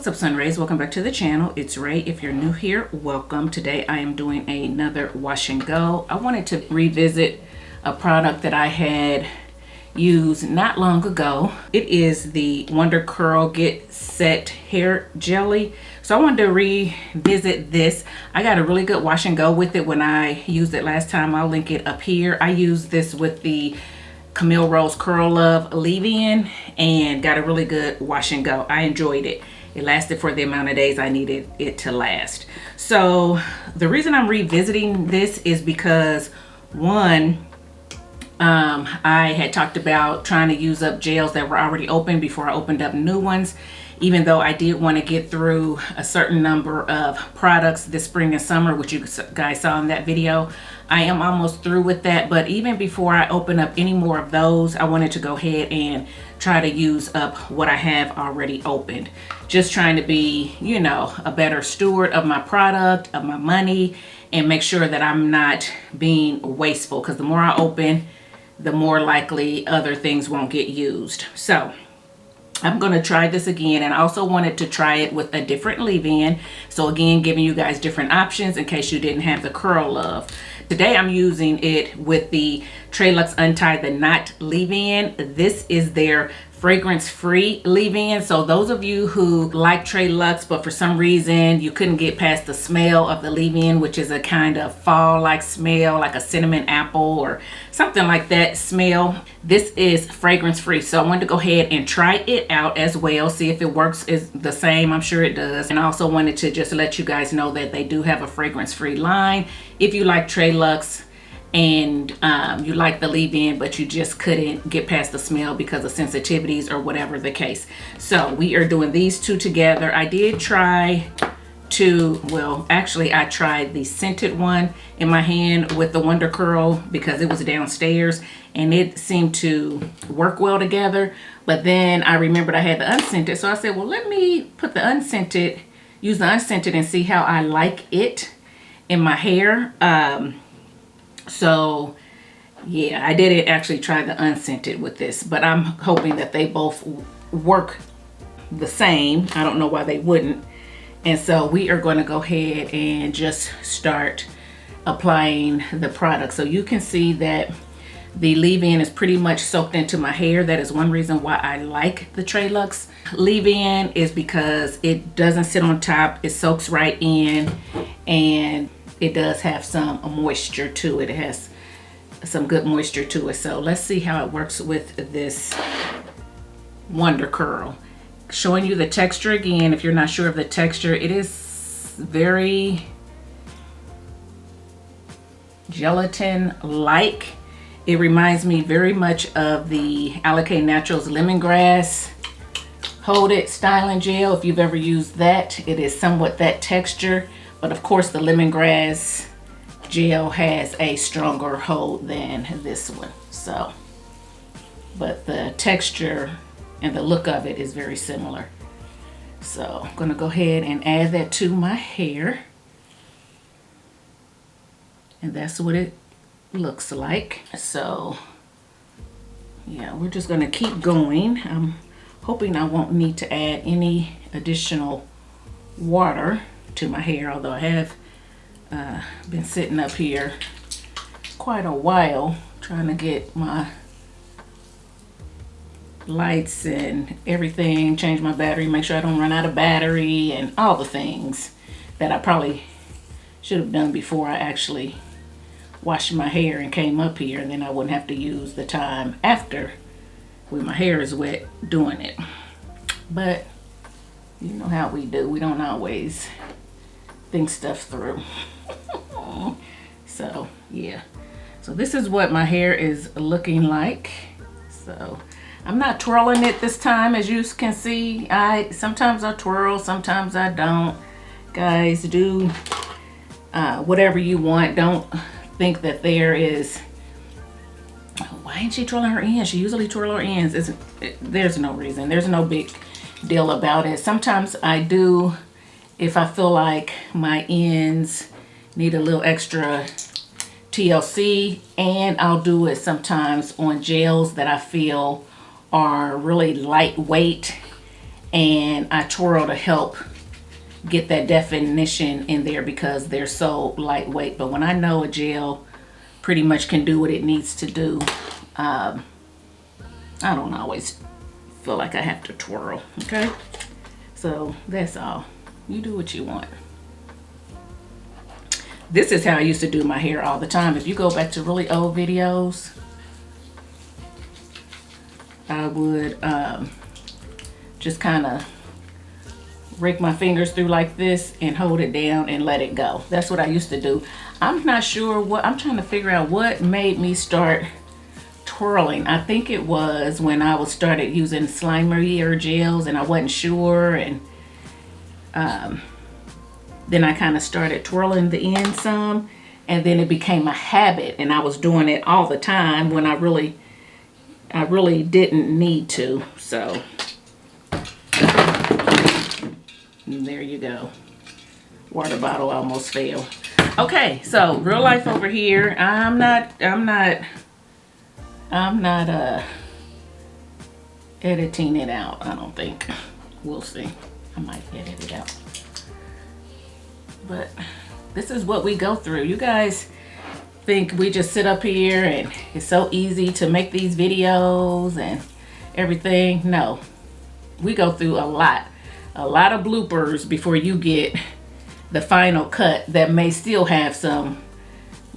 What's up, Sun Rays? Welcome back to the channel. It's Ray. If you're new here, welcome. Today I am doing another wash and go. I wanted to revisit a product that I had used not long ago. It is the Wonder Curl Get Set Hair Jelly. So I wanted to revisit this. I got a really good wash and go with it when I used it last time. I'll link it up here. I used this with the Camille Rose Curl Love leave-in and got a really good wash and go. I enjoyed it. It lasted for the amount of days I needed it to last. So the reason I'm revisiting this is because one, I had talked about trying to use up gels that were already open before I opened up new ones. Even though I did want to get through a certain number of products this spring and summer, which you guys saw in that video, I am almost through with that. But even before I open up any more of those, I wanted to go ahead and try to use up what I have already opened. Just trying to be, you know, a better steward of my product, of my money, and make sure that I'm not being wasteful, because the more I open, the more likely other things won't get used. So I'm going to try this again, and I also wanted to try it with a different leave-in. So again, giving you guys different options in case you didn't have the Curl Love. Today I'm using it with the Trelux Untie the Knot leave-in. This is their fragrance-free leave-in. So those of you who like Trelux, but for some reason you couldn't get past the smell of the leave-in, which is a kind of fall-like smell, like a cinnamon apple or something like that smell, this is fragrance-free. So I wanted to go ahead and try it out as well, see if it works is the same. I'm sure it does. And I also wanted to just let you guys know that they do have a fragrance-free line. If you like Trelux and you like the leave-in, but you just couldn't get past the smell because of sensitivities or whatever the case. So we are doing these two together. I did try I tried the scented one in my hand with the Wonder Curl because it was downstairs and it seemed to work well together. But then I remembered I had the unscented, so I said, well, let me put the unscented, use the unscented and see how I like it in my hair. So yeah, I did actually try the unscented with this, but I'm hoping that they both work the same. I don't know why they wouldn't. And so we are going to go ahead and just start applying the product. So you can see that the leave-in is pretty much soaked into my hair. That is one reason why I like the Trelux leave-in, is because it doesn't sit on top. It soaks right in, and it does have some moisture to it. It has some good moisture to it. So let's see how it works with this Wonder Curl. Showing you the texture again, if you're not sure of the texture, it is very gelatin-like. It reminds me very much of the Alikay Naturals Lemongrass Hold It Styling Gel. If you've ever used that, it is somewhat that texture. But of course, the lemongrass gel has a stronger hold than this one. So, but the texture and the look of it is very similar. So I'm gonna go ahead and add that to my hair. And that's what it looks like. So yeah, we're just gonna keep going. I'm hoping I won't need to add any additional water to my hair, although I have been sitting up here quite a while trying to get my lights and everything, change my battery, make sure I don't run out of battery, and all the things that I probably should have done before I actually washed my hair and came up here, and then I wouldn't have to use the time after when my hair is wet doing it. But you know how we do, we don't always think stuff through. So yeah, so this is what my hair is looking like. So I'm not twirling it this time, as you can see. Sometimes I twirl, sometimes I don't. Guys, do whatever you want. Don't think that there is, why ain't she twirling her ends? She usually twirls her ends. There's no reason. There's no big deal about it. Sometimes I do, if I feel like my ends need a little extra TLC, and I'll do it sometimes on gels that I feel are really lightweight and I twirl to help get that definition in there because they're so lightweight. But when I know a gel pretty much can do what it needs to do, I don't always feel like I have to twirl. Okay, so that's all. You do what you want. This is how I used to do my hair all the time. If you go back to really old videos, I would just kind of rake my fingers through like this and hold it down and let it go. That's what I used to do. I'm not sure what, I'm trying to figure out what made me start twirling. I think it was when I started using slimier gels and I wasn't sure, and then I kind of started twirling the end some, and then it became a habit, and I was doing it all the time when I really didn't need to. So there you go. Water bottle almost fell. Okay, so real life over here. I'm not editing it out, I don't think. We'll see. I might edit it out. But this is what we go through. You guys think we just sit up here and it's so easy to make these videos and everything. No, we go through a lot of bloopers before you get the final cut that may still have some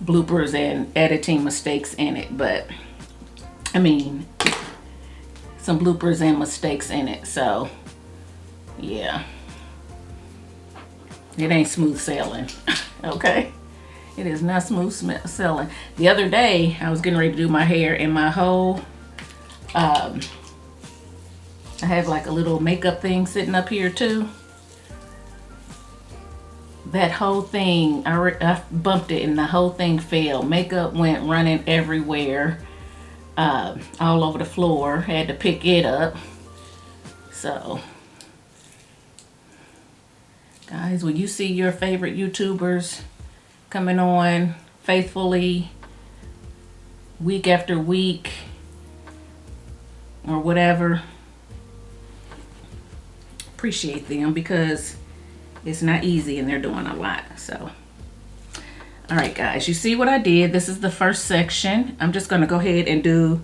bloopers and editing mistakes in it. But I mean, some bloopers and mistakes in it. So yeah, it ain't smooth sailing. Okay, it is not smooth sailing. The other day I was getting ready to do my hair, and my whole I have like a little makeup thing sitting up here too. That whole thing, I bumped it and the whole thing fell. Makeup went running everywhere, all over the floor. Had to pick it up. So guys, when you see your favorite YouTubers coming on faithfully week after week or whatever, appreciate them, because it's not easy and they're doing a lot. So all right guys, you see what I did. This is the first section. I'm just going to go ahead and do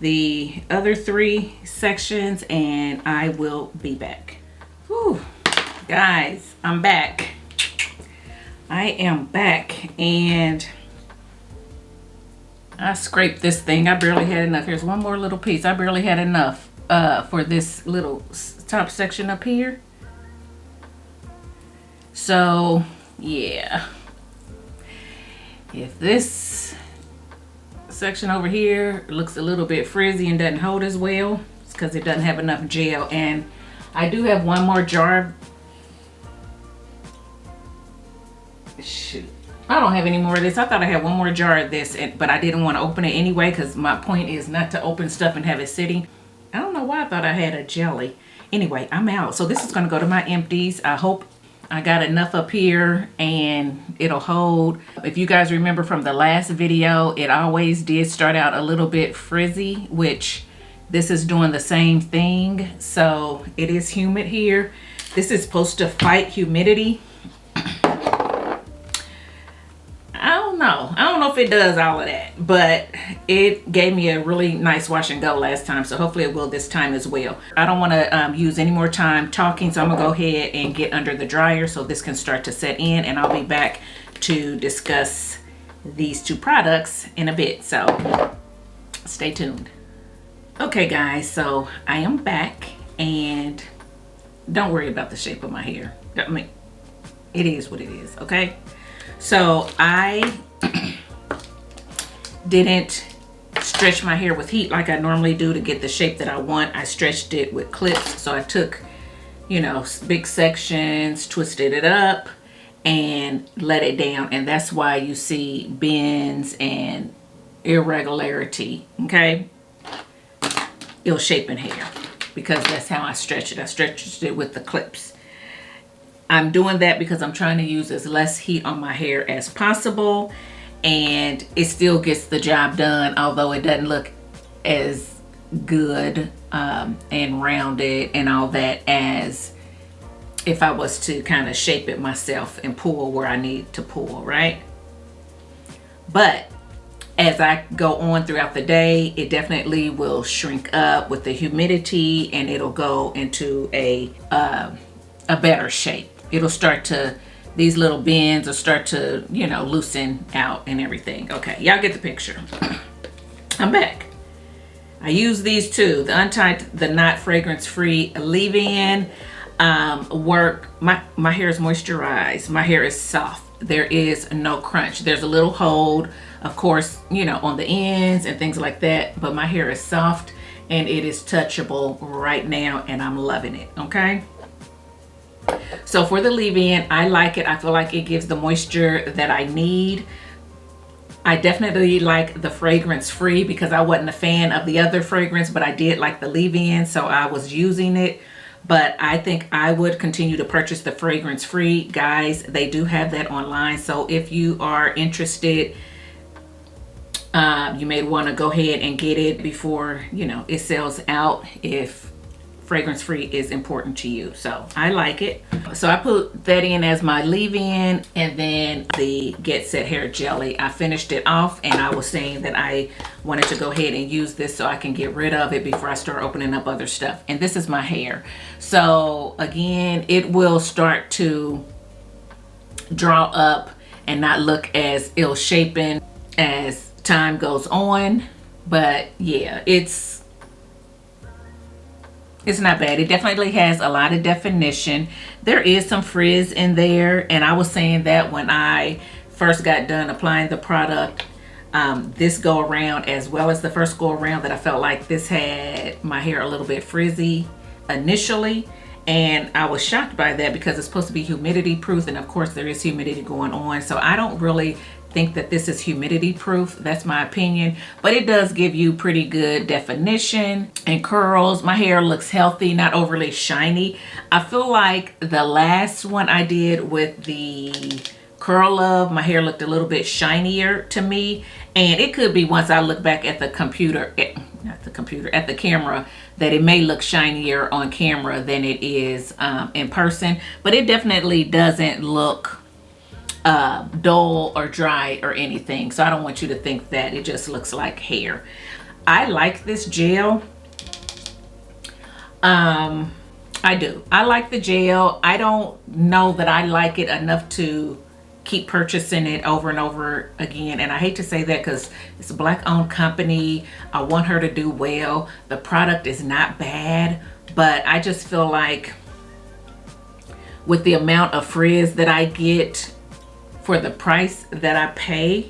the other 3 sections and I will be back. Whew. Guys, I'm back. I am back, and I scraped this thing. I barely had enough. Here's one more little piece. I barely had enough for this little top section up here. So yeah, if this section over here looks a little bit frizzy and doesn't hold as well, it's because it doesn't have enough gel. And I do have one more jar. Shoot, I don't have any more of this. I thought I had one more jar of this, but I didn't want to open it anyway because my point is not to open stuff and have it sitting. I don't know why I thought I had a jelly. Anyway, I'm out. So this is going to go to my empties. I hope I got enough up here and it'll hold. If you guys remember from the last video, it always did start out a little bit frizzy, which this is doing the same thing. So it is humid here. This is supposed to fight humidity. I don't know if it does all of that, but it gave me a really nice wash and go last time, so hopefully it will this time as well. I don't want to use any more time talking, so I'm gonna go ahead and get under the dryer so this can start to set in, and I'll be back to discuss these 2 products in a bit, so stay tuned. Okay guys, so I am back, and don't worry about the shape of my hair. I mean, it is what it is, okay? So I didn't stretch my hair with heat like I normally do to get the shape that I want. I stretched it with clips. So I took, you know, big sections, twisted it up and let it down. And that's why you see bends and irregularity, okay? Ill-shapen hair, because that's how I stretch it. I stretched it with the clips. I'm doing that because I'm trying to use as less heat on my hair as possible, and it still gets the job done, although it doesn't look as good and rounded and all that as if I was to kind of shape it myself and pull where I need to pull, right? But as I go on throughout the day, it definitely will shrink up with the humidity, and it'll go into a better shape. It'll start to, these little bends will start to, you know, loosen out and everything. Okay, y'all get the picture. I'm back. I use these two, the untied, the not fragrance free leave-in work. My hair is moisturized. My hair is soft. There is no crunch. There's a little hold, of course, you know, on the ends and things like that, but my hair is soft and it is touchable right now, and I'm loving it. Okay, so for the leave-in, I like it. I feel like it gives the moisture that I need. I definitely like the fragrance free because I wasn't a fan of the other fragrance, but I did like the leave-in, so I was using it. But I think I would continue to purchase the fragrance free. Guys, they do have that online, so if you are interested, you may want to go ahead and get it before, you know, it sells out, if fragrance free is important to you. So I like it. So I put that in as my leave-in, and then the Get Set Hair Jelly, I finished it off, and I was saying that I wanted to go ahead and use this so I can get rid of it before I start opening up other stuff. And this is my hair. So again, it will start to draw up and not look as ill-shapen as time goes on. But yeah, it's not bad. It definitely has a lot of definition. There is some frizz in there, and I was saying that when I first got done applying the product this go around, as well as the first go around, that I felt like this had my hair a little bit frizzy initially, and I was shocked by that because it's supposed to be humidity proof, and of course there is humidity going on, so I don't really think that this is humidity proof. That's my opinion, but it does give you pretty good definition and curls. My hair looks healthy, not overly shiny. I feel like the last one I did with the Curl Love, my hair looked a little bit shinier to me, and it could be once I look back at the computer, at the camera, that it may look shinier on camera than it is in person, but it definitely doesn't look dull or dry or anything. So I don't want you to think that it just looks like hair. I like this gel. I do. I like the gel. I don't know that I like it enough to keep purchasing it over and over again. And I hate to say that because it's a Black owned company. I want her to do well. The product is not bad, but I just feel like with the amount of frizz that I get for the price that I pay,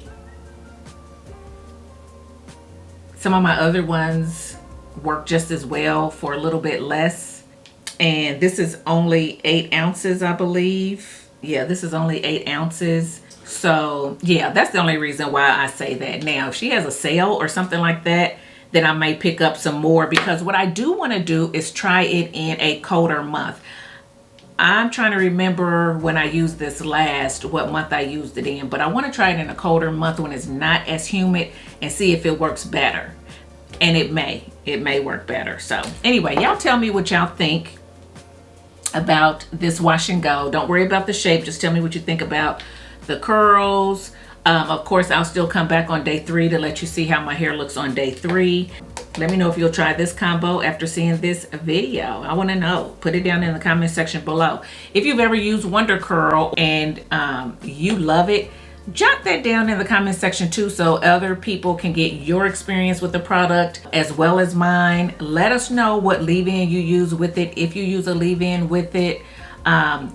some of my other ones work just as well for a little bit less. And this is only 8 ounces, I believe. Yeah, this is only 8 ounces. So yeah, that's the only reason why I say that. Now, if she has a sale or something like that, then I may pick up some more, because what I do want to do is try it in a colder month. I'm trying to remember when I used this last, what month I used it in, but I want to try it in a colder month when it's not as humid and see if it works better. And it may work better. So anyway, y'all tell me what y'all think about this wash and go. Don't worry about the shape. Just tell me what you think about the curls. Of course, I'll still come back on day 3 to let you see how my hair looks on day 3. Let me know if you'll try this combo after seeing this video. I want to know. Put it down in the comment section below. If you've ever used Wonder Curl and you love it, jot that down in the comment section too, so other people can get your experience with the product as well as mine. Let us know what leave-in you use with it. If you use a leave-in with it,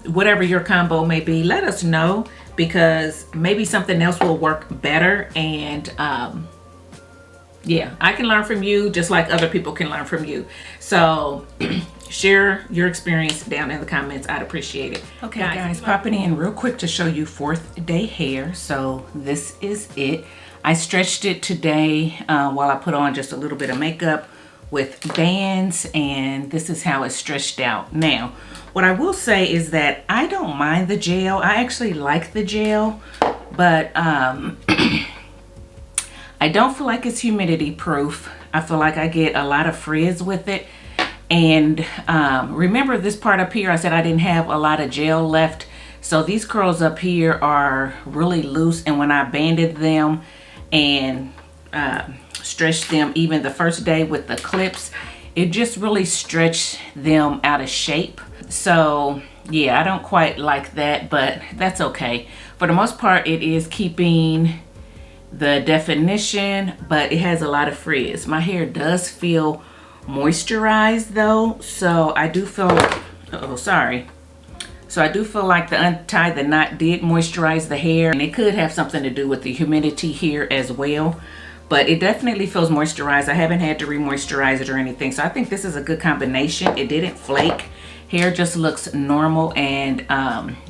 whatever your combo may be, let us know, because maybe something else will work better. And yeah, I can learn from you just like other people can learn from you. So share your experience down in the comments. I'd appreciate it. Okay, guys, popping in real quick to show you 4th day hair. So this is it. I stretched it today while I put on just a little bit of makeup with bands, and this is how it's stretched out. Now, what I will say is that I don't mind the gel. I actually like the gel, but I don't feel like it's humidity proof. I feel like I get a lot of frizz with it. And remember this part up here, I said I didn't have a lot of gel left. So these curls up here are really loose, and when I banded them and stretched them even the first day with the clips, it just really stretched them out of shape. So yeah, I don't quite like that, but that's okay. For the most part, it is keeping the definition, but it has a lot of frizz. My hair does feel moisturized though, so I do feel, so I do feel like the untie the knot did moisturize the hair, and it could have something to do with the humidity here as well, but it definitely feels moisturized. I haven't had to re-moisturize it or anything, so I think this is a good combination. It didn't flake. Hair just looks normal and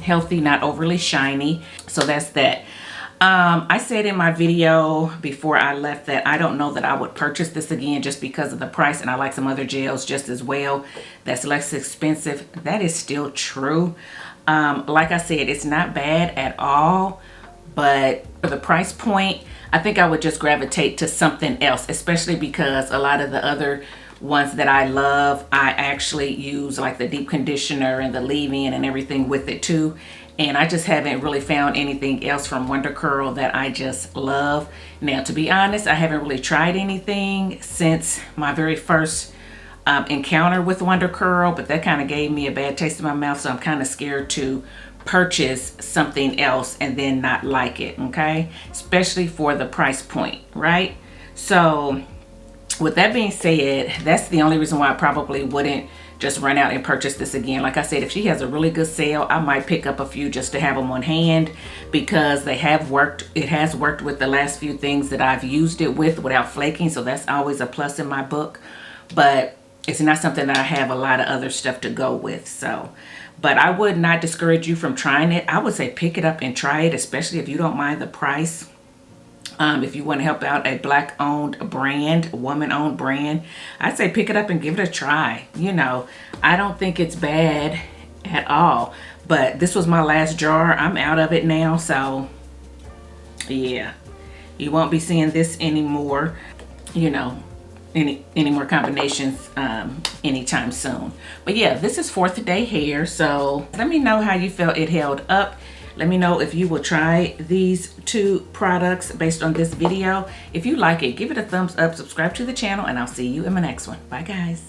healthy, not overly shiny, so that's that. I said in my video before I left that I don't know that I would purchase this again just because of the price, and I like some other gels just as well that's less expensive. That is still true. Like I said, it's not bad at all, but for the price point, I think I would just gravitate to something else, especially because a lot of the other ones that I love, I actually use like the deep conditioner and the leave-in and everything with it too. And I just haven't really found anything else from Wonder Curl that I just love. Now, to be honest, I haven't really tried anything since my very first encounter with Wonder Curl, but that kind of gave me a bad taste in my mouth, so I'm kind of scared to purchase something else and then not like it, okay? Especially for the price point, right? So with that being said, that's the only reason why I probably wouldn't just run out and purchase this again. Like I said, if she has a really good sale, I might pick up a few just to have them on hand, because they have worked. It has worked with the last few things that I've used it with without flaking, so that's always a plus in my book. But it's not something that I have a lot of other stuff to go with. So, but I would not discourage you from trying it. I would say pick it up and try it, especially if you don't mind the price. If you want to help out a black-owned brand, woman-owned brand, I'd say pick it up and give it a try. You know, I don't think it's bad at all. But this was my last jar. I'm out of it now, so yeah, you won't be seeing this anymore. You know, any more combinations anytime soon. But yeah, this is 4th day hair. So let me know how you felt it held up. Let me know if you will try these 2 products based on this video. If you like it, give it a thumbs up, subscribe to the channel, and I'll see you in my next one. Bye, guys.